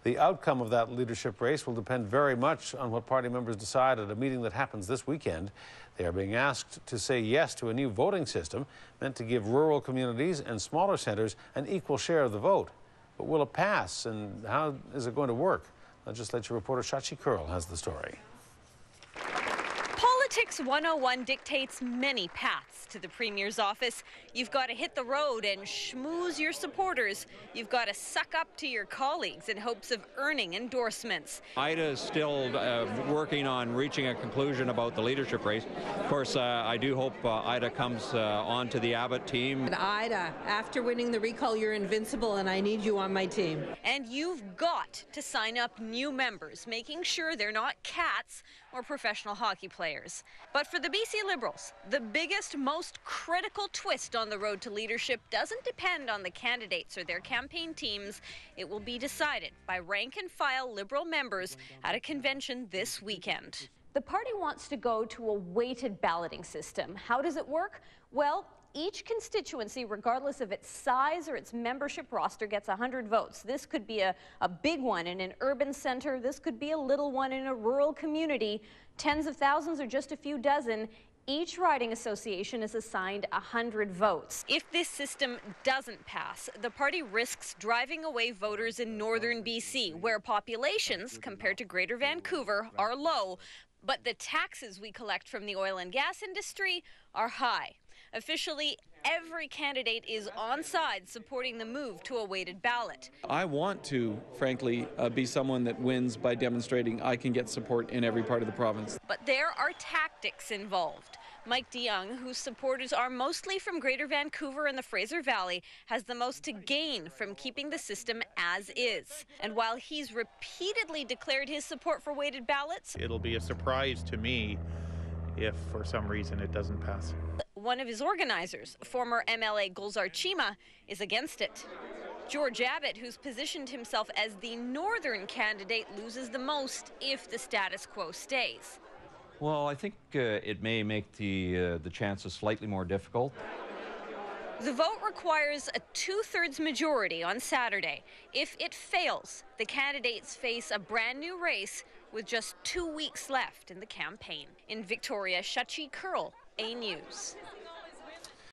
The outcome of that leadership race will depend very much on what party members decide at a meeting that happens this weekend. They are being asked to say yes to a new voting system meant to give rural communities and smaller centres an equal share of the vote. But will it pass, and how is it going to work? Legislature reporter Shachi Kurl has the story. Politics 101 dictates many paths to the Premier's office. You've got to hit the road and schmooze your supporters. You've got to suck up to your colleagues in hopes of earning endorsements. Ida is still working on reaching a conclusion about the leadership race. Of course, I do hope Ida comes on to the Abbott team. And Ida, after winning the recall, you're invincible, and I need you on my team. And you've got to sign up new members, making sure they're not cats or professional hockey players. But for the BC Liberals, the biggest, most critical twist on the road to leadership doesn't depend on the candidates or their campaign teams. It will be decided by rank-and-file Liberal members at a convention this weekend. The party wants to go to a weighted balloting system. How does it work? Well, each constituency, regardless of its size or its membership roster, gets 100 votes. This could be a big one in an urban center. This could be a little one in a rural community. Tens of thousands or just a few dozen. Each riding association is assigned 100 votes. If this system doesn't pass, the party risks driving away voters in northern BC, where populations, compared to Greater Vancouver, are low. But the taxes we collect from the oil and gas industry are high. Officially, every candidate is on side supporting the move to a weighted ballot. I want to, frankly, be someone that wins by demonstrating I can get support in every part of the province. But there are tactics involved. Mike DeYoung, whose supporters are mostly from Greater Vancouver and the Fraser Valley, has the most to gain from keeping the system as is. And while he's repeatedly declared his support for weighted ballots, it'll be a surprise to me if for some reason it doesn't pass. One of his organizers, former MLA Gulzar Chima, is against it. George Abbott, who's positioned himself as the northern candidate, loses the most if the status quo stays. Well, I think it may make the chances slightly more difficult. The vote requires a 2/3 majority on Saturday. If it fails, the candidates face a brand new race with just 2 weeks left in the campaign. In Victoria, Shachi Kurl, A News.